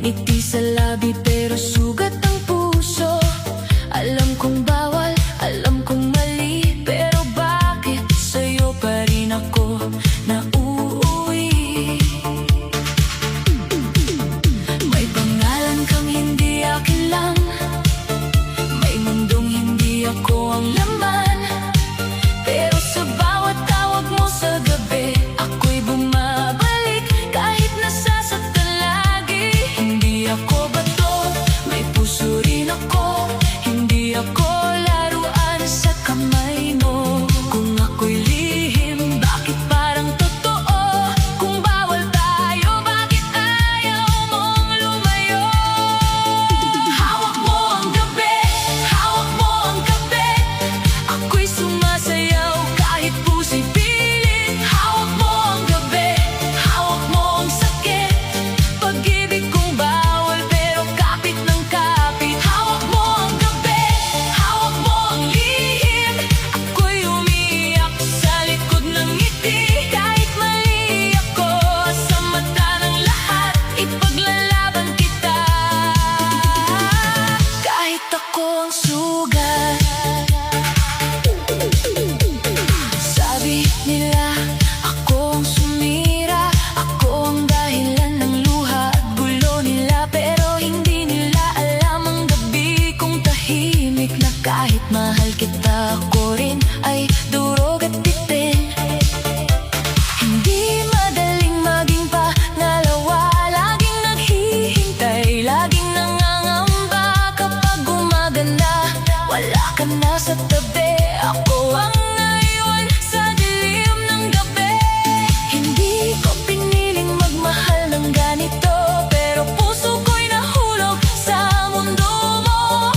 Ngiti sa labi pero sugat ang puso. Alam kong bawal, alam kong mali, pero bakit sa'yo pa rin ako nauuwi? May pangalan kang hindi akin lang, may mundong hindi ako ang laman. Pero sa bawat tawag mo sa gabi, ako'y bumabalik kahit nasasaktan lagi. Hindi ako bato, may puso rin ako. Hindi ako laruan sa kamay mo. Kung ako'y lihim, bakit parang totoo? Kung bawal tayo, bakit ayaw mong lumayo? Hawak mo ang gabi, hawak mo ang gabi. Ako'y sumasayaw kahit puso'y pilit. Hawak mo ang gabi, hawak mo ang sakit. Pag-ibig kong bawal pero kapit ng kapit. Hawak mo ang gabi, hawak mo ang lihim. Ako'y umiiyak sa likod ng ngiti. Kahit mali ako sa mata ng lahat, ipaglalaban kita. Kahit ako ang sugat. Sabi nila ako ang sumira, ako ang dahilan ng luha at gulo nila. Pero hindi nila alam ang gabi kong tahimik na kahit mahal kita, ako rin ay durog at bitin. Hindi madaling maging pangalawa, laging naghihintay, laging nangangamba. Kapag gumagana, wala ka na sa tabi, ako ang naiwan sa dilim ng gabi. Hindi ko piniling magmahal ng ganito, pero puso ko'y nahulog sa mundo mo.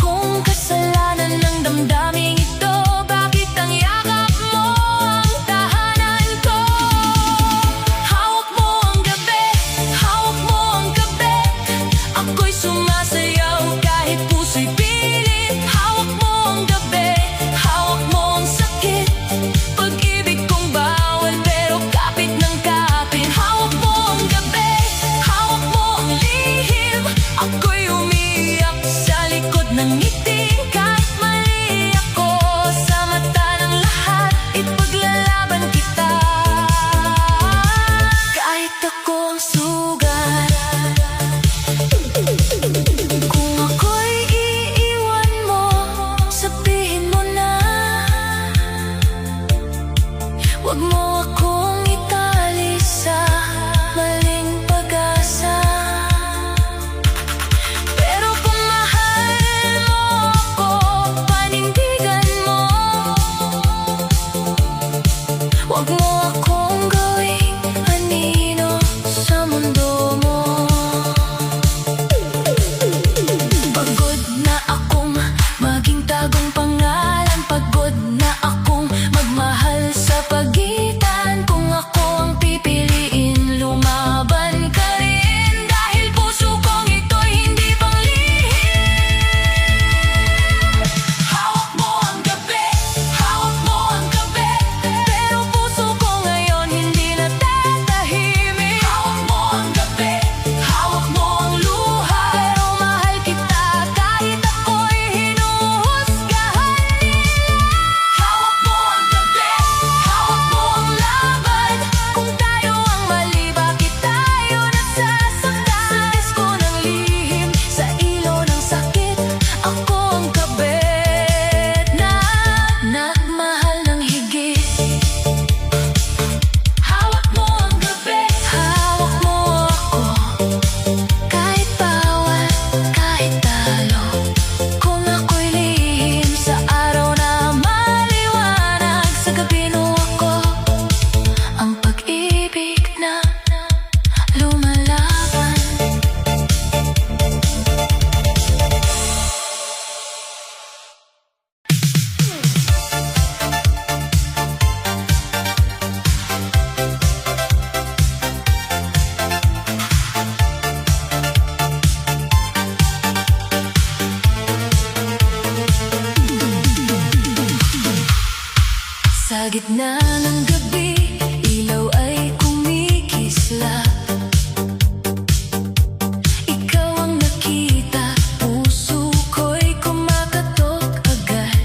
Kung kasalanan ng damdaming ito, bakit ang yakap mo ang tahanan ko? Hawak mo ang gabi, hawak mo ang gabi. Ako'y sumasayaw kahit puso'y pilit. Hawak mo ang gabi, hawak mo ang sakit. Pag-ibig kong bawal pero kapit ng kapit. Hawak mo ang gabi, hawak mo ang lihim. Ako'y umiiyak sa likod ng ngiti. Kahit mali ako sa mata ng lahat, ipaglalaban kita. Kahit ako ang sugat. Kung ako'y iiwan mo, sabihin mo na. Huwag mo akong itali sa maling pag-asa. Pero kung mahal mo ako, panindigan mo. Huwag mo akong gawing anino sa mundo mo. Pagod na akong maging tagong pangalan, pagod na akong magmahal sa pagitan Sa gitna ng gabi, ilaw ay kumikislap. Ikaw ang nakita, puso ko'y kumakatok agad.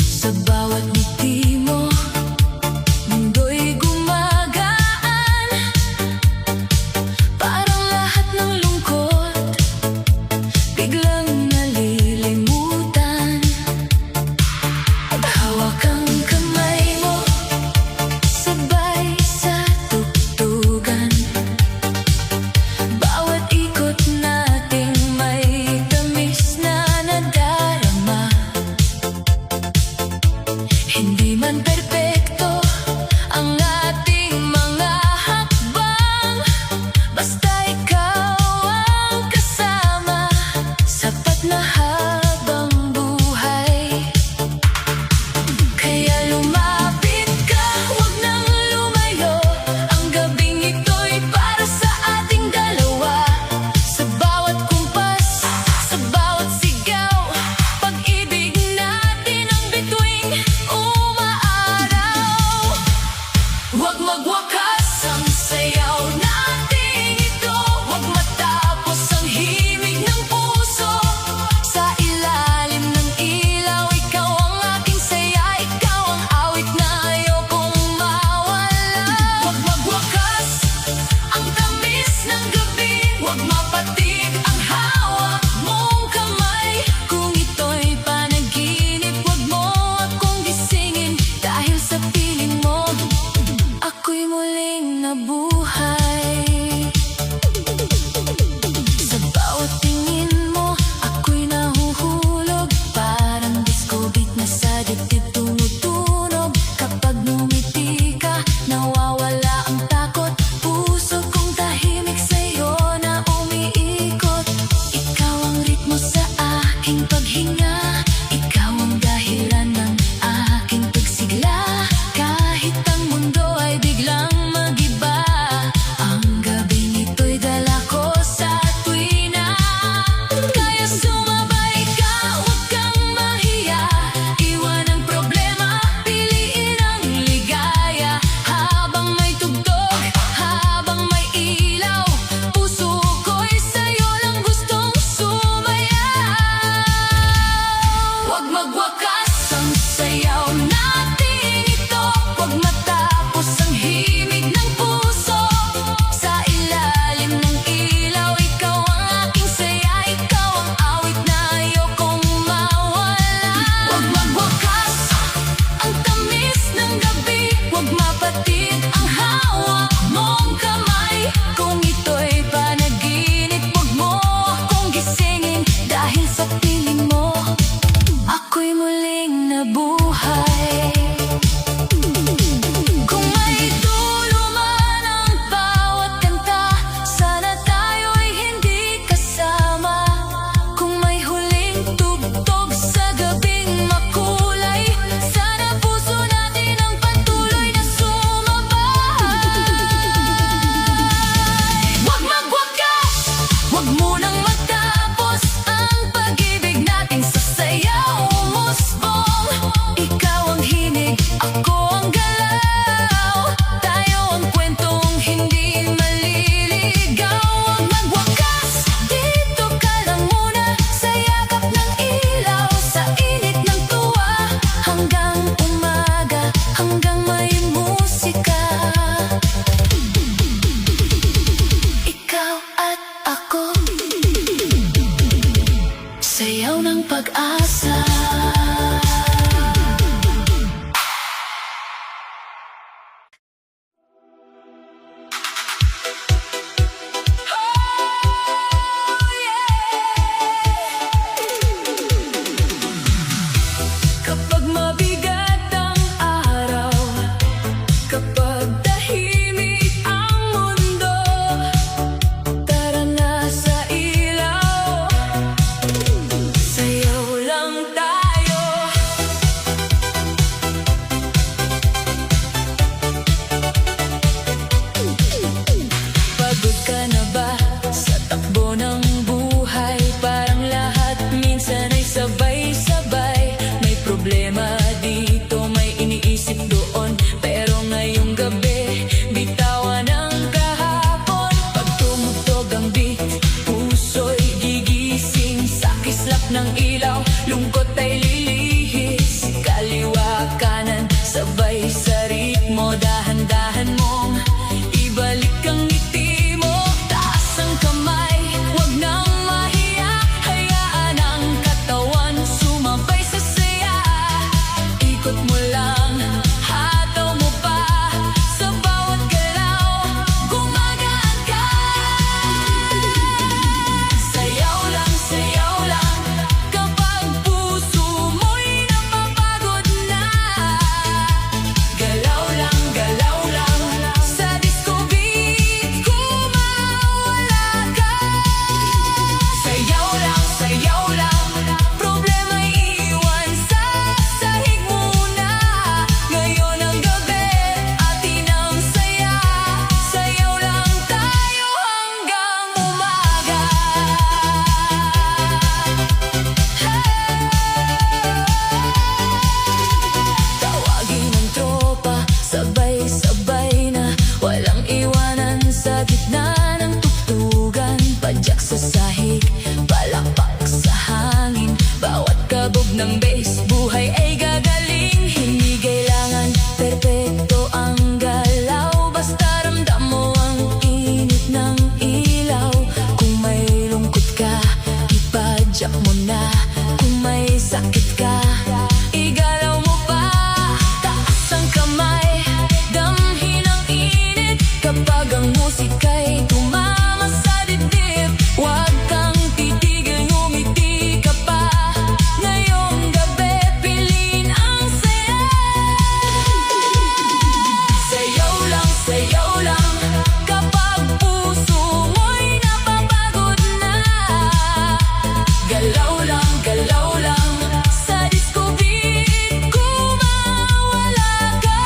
Sa bawat ngiti mo, mundo'y gumagaan. Parang lahat ng lungkot biglang nalilimutan. Hawak ang kamay mo, sabay sa tugtugan. Bawat ikot nating may tamis na nadarama. Hindi man perpekto ang ating mga hakbang, basta ikaw ang kasama, sapat na habang buhay. Kaya lumapit ka, huwag nang lumayo. Ang gabing ito'y para sa ating dalawa. Sa bawat kumpas, sa bawat sigaw, pag-ibig natin ang bituing umaaraw. Huwag magwakas ang sayaw nating ito, huwag matapos ang himig ng puso. Sa ilalim ng ilaw, ikaw ang aking saya, ikaw ang awit na ayokong mawala. Huwag magwakas ang tamis ng gabi, huwag mapatig ang hawak mong kamay. Kung ito'y panaginip, huwag mo akong gisingin, dahil sa piling mo ako'y muling nabuhay. Sa bawat tingin mo, ako'y nahuhulog. Parang disco beat na sa dibdib tumutunog. Kapag ngumiti ka, nawawala ang takot. Puso kong tahimik sa'yo na umiikot. Ikaw ang ritmo sa aking paghinga, ikaw ang dahilan ng aking pagsigla. Kahit ang mundo ay biglang mag-iba, ang gabing ito'y dala ko sa tuwina. Kaya sumabay ka, huwag kang mahiya. Iwan ang problema, piliin ang ligaya. Habang may tugtog, habang may ilaw, puso ko'y sa'yo lang gustong sumayaw. Huwag magwakas ang sayaw nating ito, huwag matapos ang himig ng puso. Sa ilalim ng ilaw, ikaw ang aking saya, ikaw ang awit na ayokong mawala. Huwag magwakas ang tamis ng gabi, huwag mapatig ang hawak mong kamay. Kung ito'y panaginip, huwag mo akong gisingin, dahil sa piling mo ako'y muling nabuhay. Kung may dulo man ang bawat kanta, sana tayo'y hindi kasama. Kung may huling tugtog sa gabing makulay, sana puso natin ang patuloy na sumabay. Huwag magwakas, huwag munang matapos ang pag-ibig natin sa sayaw musbong. Ikaw ang hinig, ako ang galaw, tayo ang kwentong hindi maliligaw. Huwag magwakas, dito ka lang muna, sa yakap ng ilaw, sa init ng tuwa. Hanggang umaga, hanggang may musika, ikaw at ako, sayaw ng pag-asa. Kapag mabigat ikot mo lang, hataw mo pa. Sa bawat galaw, gumagaan ka. Sayaw lang, kapag puso mo'y napapagod na. Galaw lang, sa disco beat, kumawala ka. Sayaw lang, problema'y iwan sa sahig muna. Ngayon ang gabi, atin ang saya. Sayaw lang tayo hanggang umaga. Tawagin ang tropa, sabay-sabay na, walang iwanan sa gitna ng tugtugan. Padyak sa sahig, palakpak sa hangin, bawat kabog ng bass, buhay ay gagaling. Hindi kailangan perpekto ang galaw, basta ramdam mo ang init ng ilaw. Kung may lungkot ka, ipadyak mo na. Kung may sakit ka, igalaw mo pa. Taas ang kamay, damhin ang init. Kapag ang musika'y tumama sa dibdib, huwag kang titigil, ngumiti ka pa. Ngayong gabi, piliin ang saya. Sayaw lang, kapag puso mo'y napapagod na. Galaw lang, sa disco beat, kumawala ka.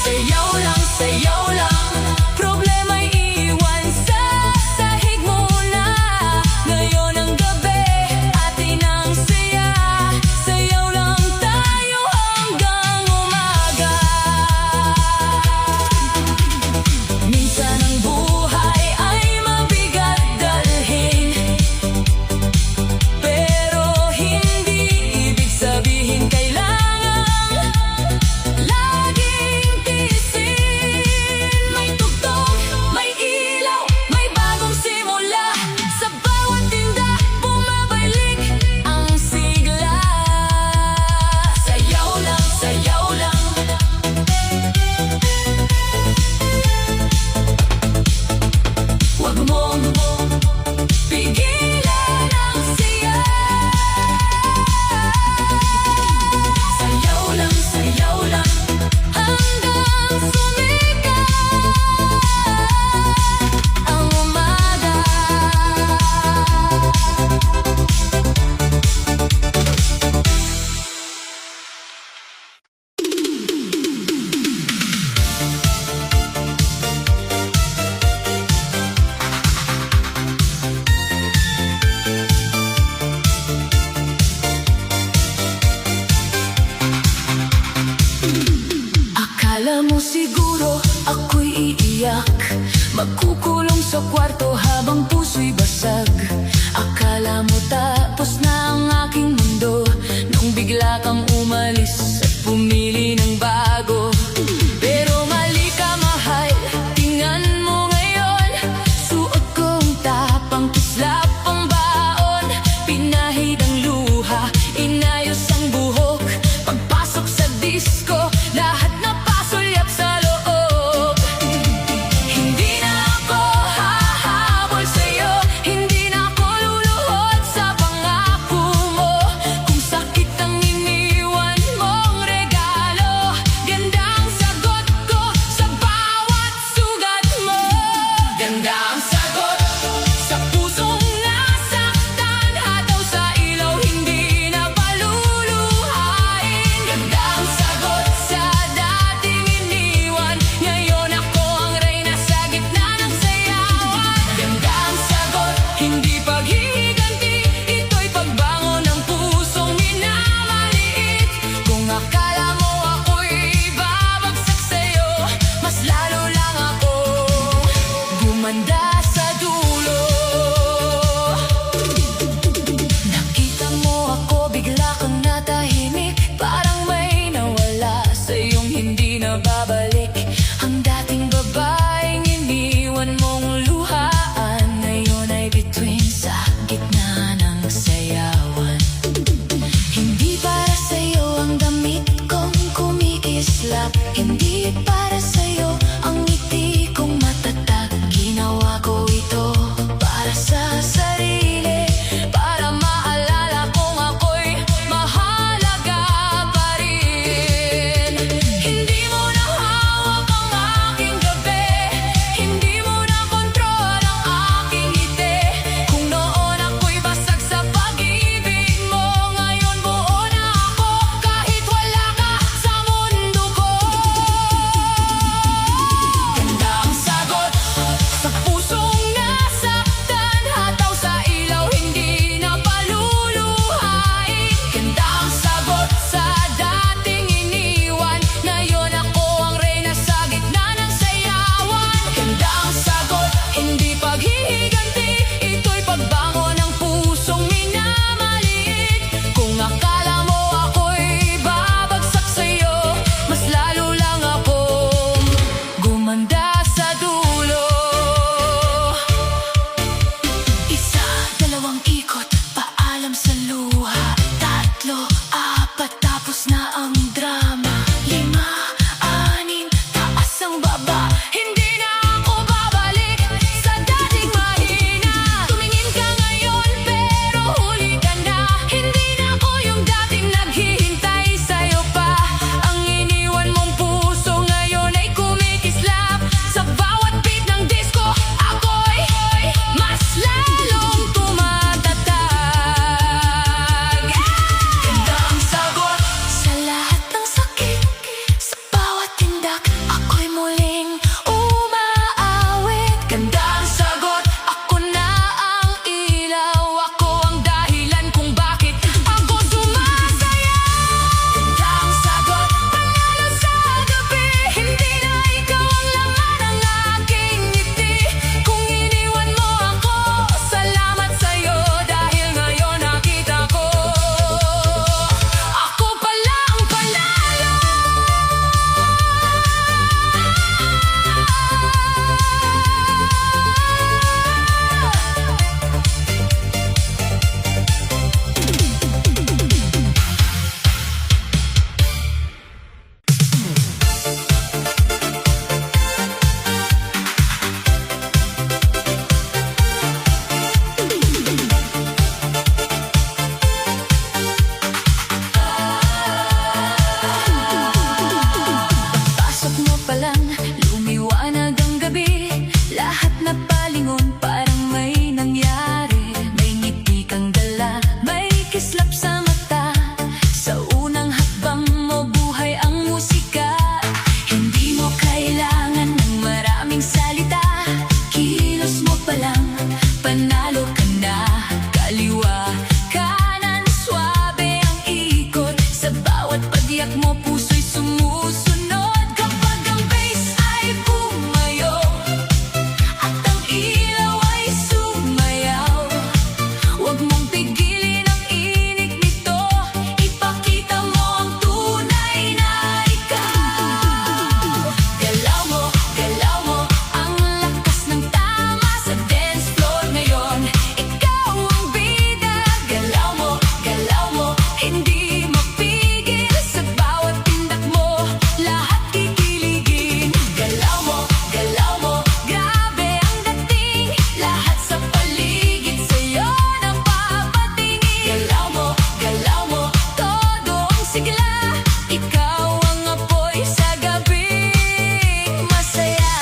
Sayaw lang, problema'y iwan sa sahig muna. Ngayon ang gabi, atin ang saya. Sayaw lang tayo hanggang umaga. Minsan ang buhay ay mabigat dalhin, pero hindi ibig sabihin kailangan laging tiisin. May tugtog, may ilaw, may bagong simula. Sa bawat tinda, bumabalik ang sigla. Sayaw lang, huwag mong pigilan ang siya. Sayaw lang, hanggang sumikat ang umaga. Akala mo siguro ako'y iiyak, magkukulong sa kwarto habang puso'y basag. Akala mo tapos na ang aking mundo, nung bigla kang umalis at pumili ng bago. Pero mali ka, mahal, tingnan mo ngayon. Suot kong tapang, kislap ang baon. Pinahid ang luha, inayos ang buhok. Pagpasok sa disco, lahat na pasulyap sa loob. Hindi na ako hahabol sa'yo, hindi na ako luluhod sa pangako mo. Kung sakit ang iniwan Hindi para sa'yo ang ngiti kong matatag. Ginawa ko ito para sa sarili, para maalala kong ako'y mahalaga pa rin. Hindi mo na hawak ang aking gabi, hindi mo na kontrol ang aking ngiti. Kung noon ako'y basag sa pag-ibig mo, ngayon buo na ako kahit wala ka sa mundo ko. Ganda ang sagot sa pusong nasaktan, hataw sa ilaw, hindi na paluluhain. Ganda ang sagot sa dating iniwan, ngayon ako ang reyna sa gitna ng sayawan. Ganda ang sagot, hindi paghihiganti, ito'y pagbango ng pusong minamaliit. Kung akala mo ako'y babagsak sa'yo, mas lalo lang akong gumanda sa dulo. Isa, dalawang ikot, paalam sa luha. Tatlo, apat, tapos na ang drama. Lima, anim, taas ang baba. Hindi na ako babalik sa dating mahina. Tumingin ka ngayon pero huli ka na. Hindi na ako yung dating naghihintay sa'yo pa. Ang iniwan mong puso ngayon ay kumikislap. Sa bawat beat ng disco, ako'y mas lalong tumatatag. Ganda ang sagot sa lahat ng sakit, sa bawat tindak, ako'y muling umaawit. Ganda ang sagot, ako na ang ilaw, ako ang dahilan kung bakit ako sumasaya. Ganda ang sagot, panalo sa gabi, hindi na ikaw ang laman ng aking ngiti. Kung iniwan mo ako, salamat sa'yo, dahil ngayon nakita ko ako pala ang panalo. Pasok mo pa lang, lumiwanag ang gabi. Lahat na palingon, parang may nangyari. May ngiti kang dala, may kislap sa mata. Sa unang hakbang mo, buhay ang musika. Hindi mo kailangan ng maraming salita. Kilos mo pa lang, panalo ka na. Kaliwa, kanan, swabe ang ikot. Sa bawat pagyak mo, puso'y sumusunod. Kapag ang bass ay bumayo at ang ilaw ay sumayaw, huwag mong pigilin ang inig nito. Ipakita mo ang tunay na ikaw. Galaw mo ang lakas ng tama sa dance floor ngayon. Ikaw ang bida. Galaw mo, hindi mapigil. Sa bawat tindak mo, lahat kikiligin. Galaw mo, grabe ang dating. Lahat sa paligid sa'yo napapatingin. Galaw mo, todo ang sigla. Ikaw ang apoy sa gabing masaya.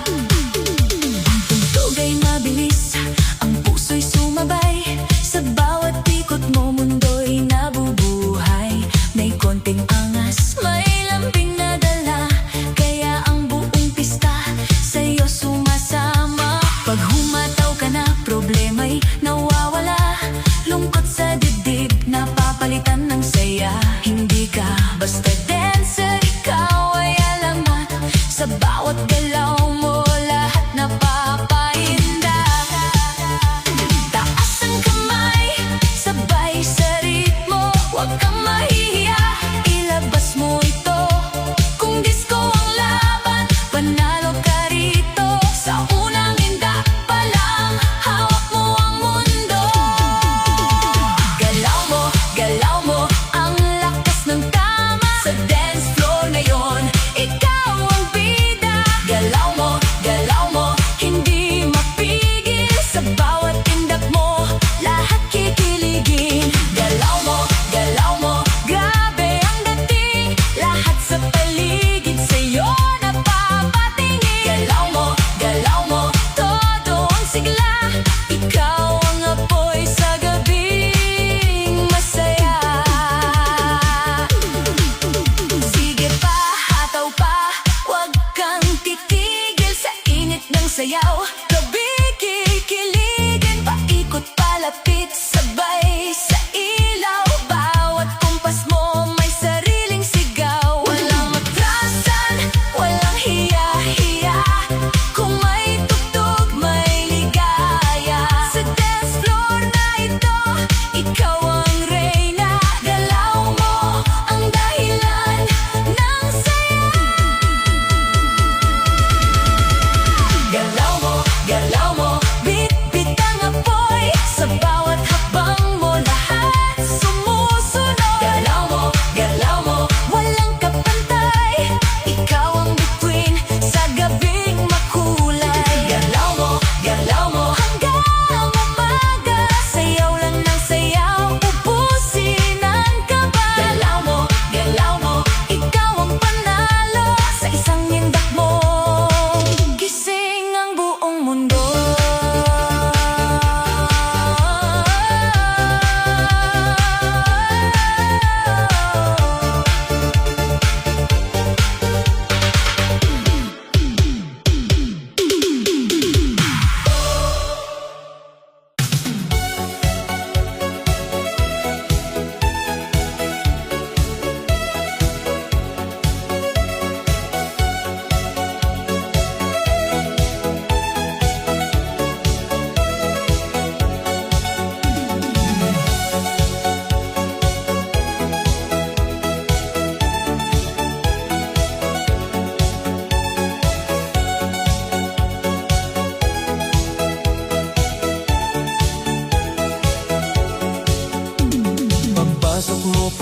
Ang tugtog ay mabilis, ang puso'y sumabay. Sa bawat ikot mo, mundo'y nabubuhay. May konting angas, may lambing na dala, kaya ang buong pista sa'yo sumasama. Pag humataw ka na, problema'y nawawala. Lungkot sa dibdib, napapalitan ng saya. Hindi ka basta dancer, ikaw ay alamat. Sa bawat galaw mo, lahat napapahinda. Taas ang kamay, sabay sa ritmo. Huwag kang mahihiya, ilabas mo ito. Kung disco ang laban, panalo ka rito. Sa unang inda pa lang, hawak mo ang mundo. Galaw mo ang lakas ng tama sa dance floor.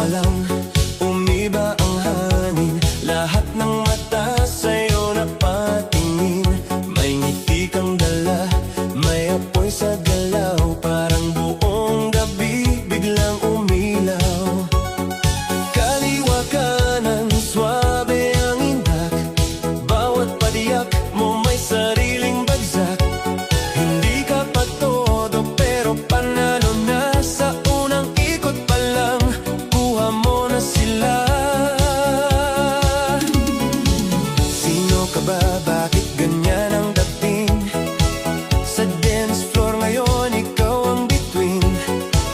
pa lang, umiba ang hangin. Lahat ng mata sa'yo napatingin. May ngiti kang dala, may apoy sa galaw. Parang buong gabi biglang umilaw. Kaliwa kanan, swabe ang indak. Bawat padiyak mo may sariling bagsak. Hindi ka pa todo pero panalo na. Sa unang ikot pa lang, kuha mo na sila. Sino ka ba? Bakit ganyan ang dating? Sa dance floor ngayon, ikaw ang between.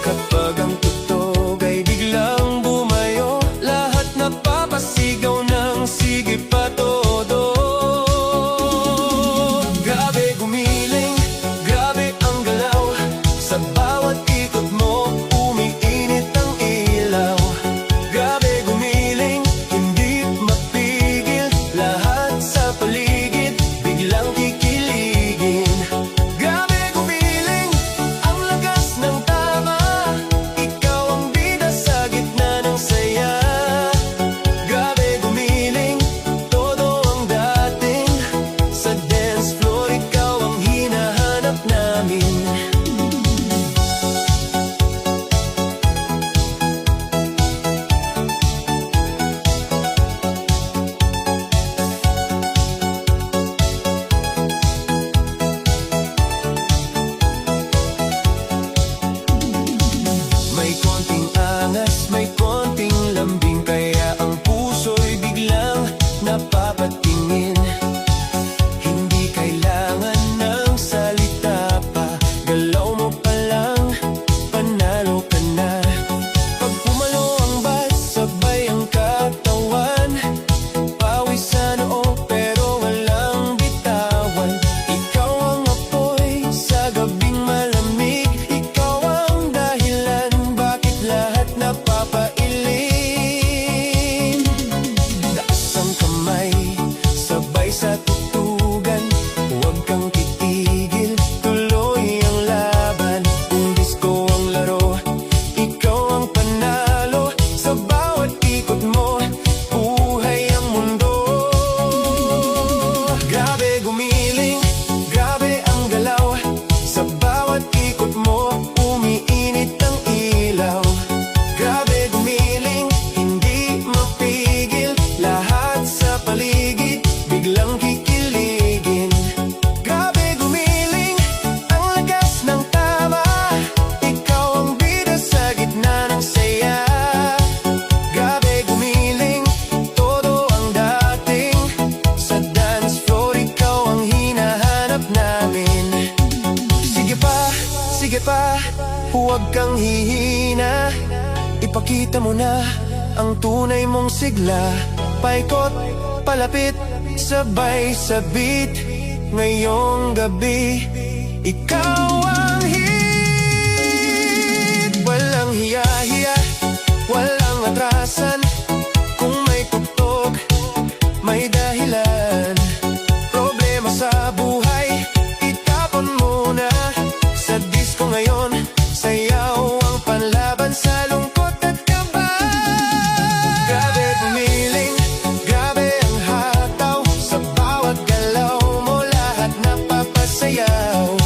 Kapag ang tugtog ay biglang bumayo, lahat napapasigaw ng sige pa todo. Grabe gumiling, grabe ang galaw. Sa bawat ikot mo, umiinit ang ilaw. Grabe gumiling, hindi mapigil. Lahat sa paligid, biglang kikiligin. Grabe gumiling, ang lakas ng tama. Ikaw ang bida sa gitna ng saya. Grabe gumiling, todo ang dating. Sa dance floor, ikaw ang hinahanap namin. May konting angas, may konting lambing. Kaya ang puso'y biglang napapatingin. Hindi kailangan ng salita pa. Galaw mo pa lang, panalo ka na. Pag pumalo ang bat, sabay ang katawan. Pawis sa noo pero walang bitawan. Ikaw ang apoy sa gabing malamig. Ikaw ang dahilan bakit lahat napapailing. Taas ang kamay, sabay sa tutugan. Huwag kang titigil, tuloy ang laban. Kung disco ang laro, ikaw ang panalo. Sa bawat ikot mo, buhay ang mundo. Grabe gumiling, grabe ang galaw. Sa bawat ikot mo, umiinit ang ilaw. Grabe gumiling, hindi mapigil. Lahat sa paligid, biglang kikiligin. Grabe gumiling, ang lakas ng tama. Ikaw ang bida sa gitna ng saya. Grabe gumiling, todo ang dating. Sa dance floor, ikaw ang hinahanap namin. Sige pa, huwag kang hihina. Ipakita mo na ang tunay mong sigla. Paikot, palapit, sabay sa beat. Ngayong gabi, ikaw ang hit. Walang hiya-hiya, walang atrasan. Kung may tugtog, may dahilan. Problema sa buhay, itapon mo na. Sa disco ngayon, sayaw ang panlaban sa lungkot at kaba. Grabe pumiling, grabe ang hataw. Sa bawat galaw mo, lahat napapasayaw.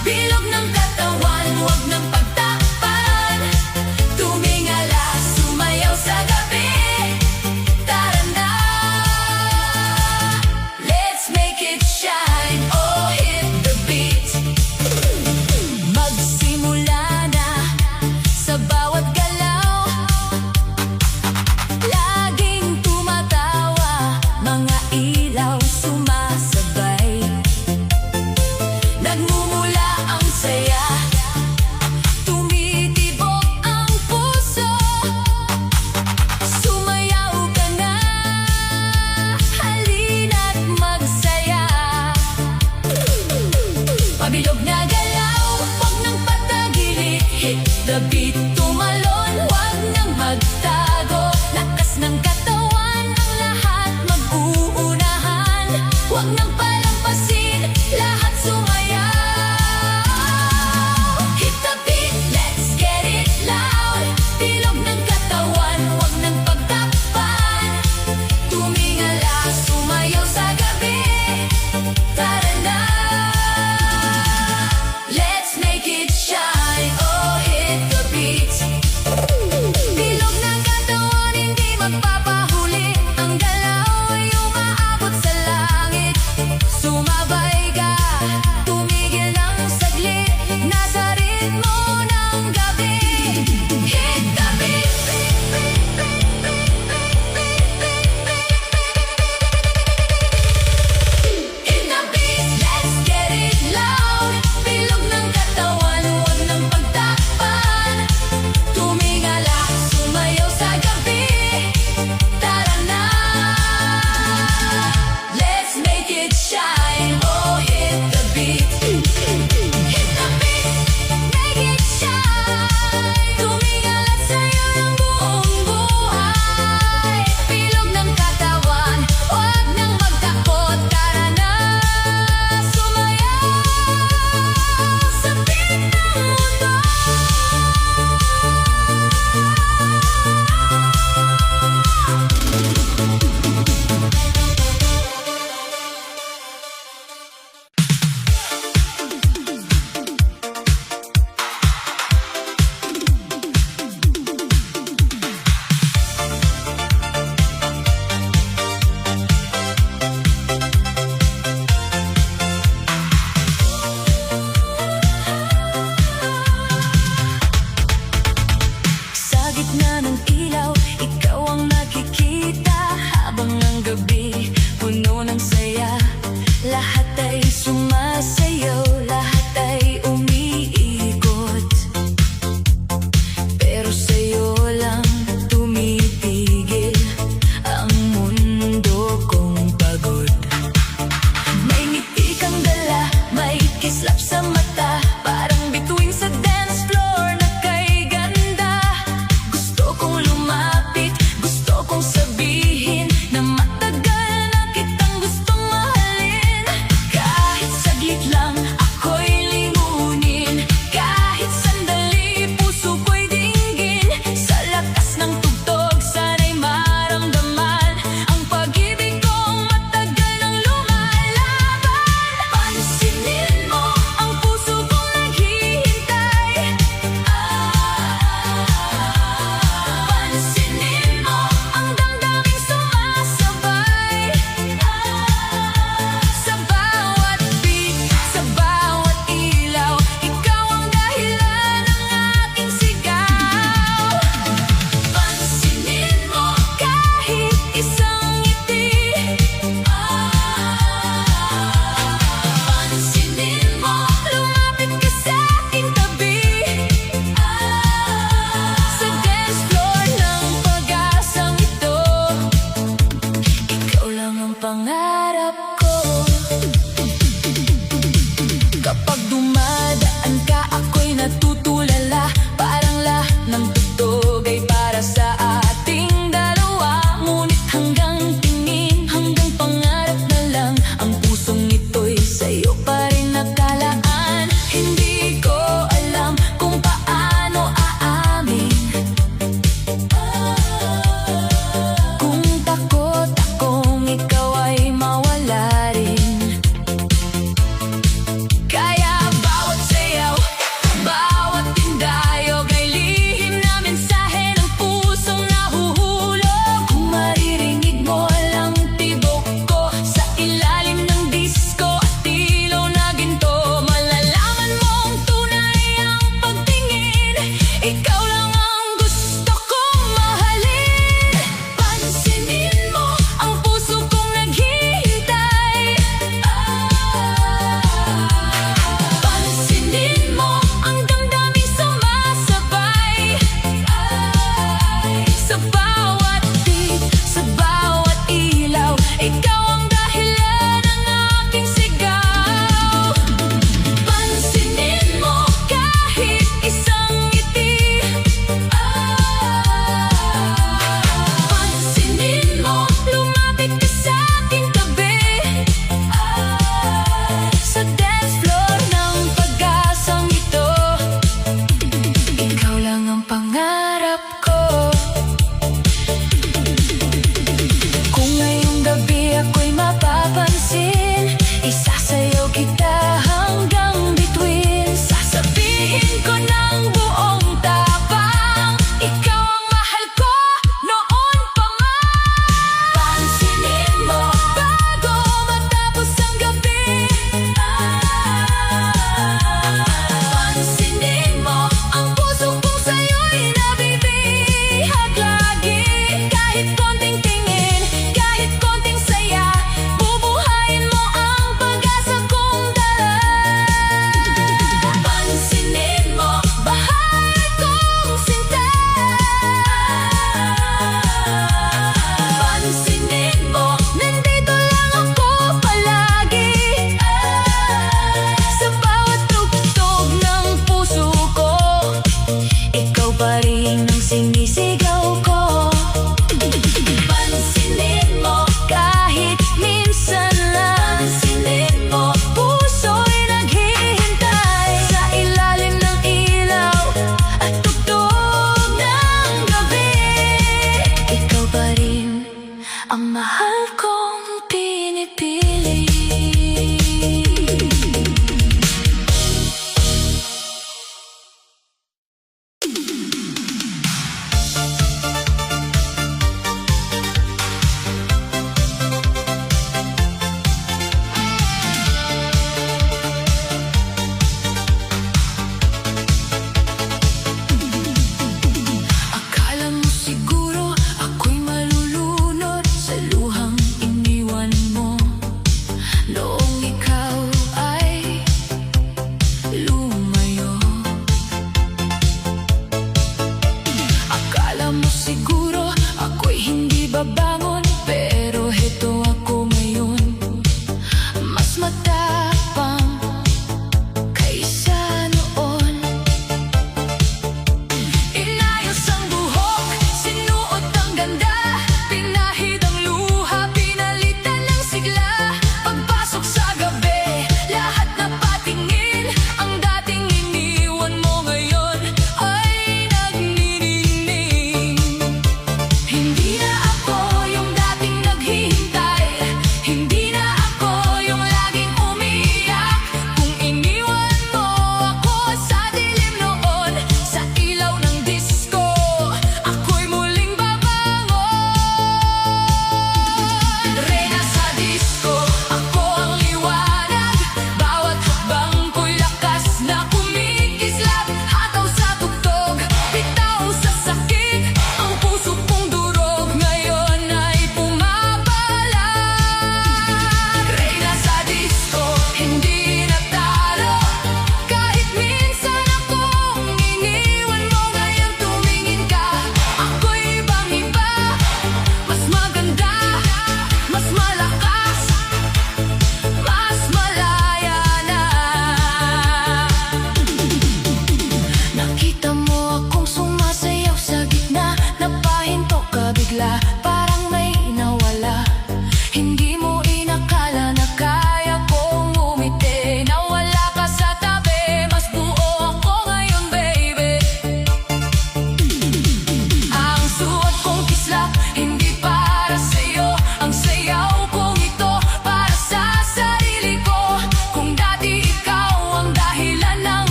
Bilog ng katawan, huwag ng pagtakpan. Tumingala, sumayaw sa gabi. Tara na, let's make it shine. Oh, hit the beat. Magsimula na sa bawat galaw. Laging tumatawa, mga ilaw sumasabay. Nagmumula ang saya, tumitibok ang puso. Sumayaw ka na, halina't magsaya. Pabilog na galaw, huwag nang patagili. Hit the beat.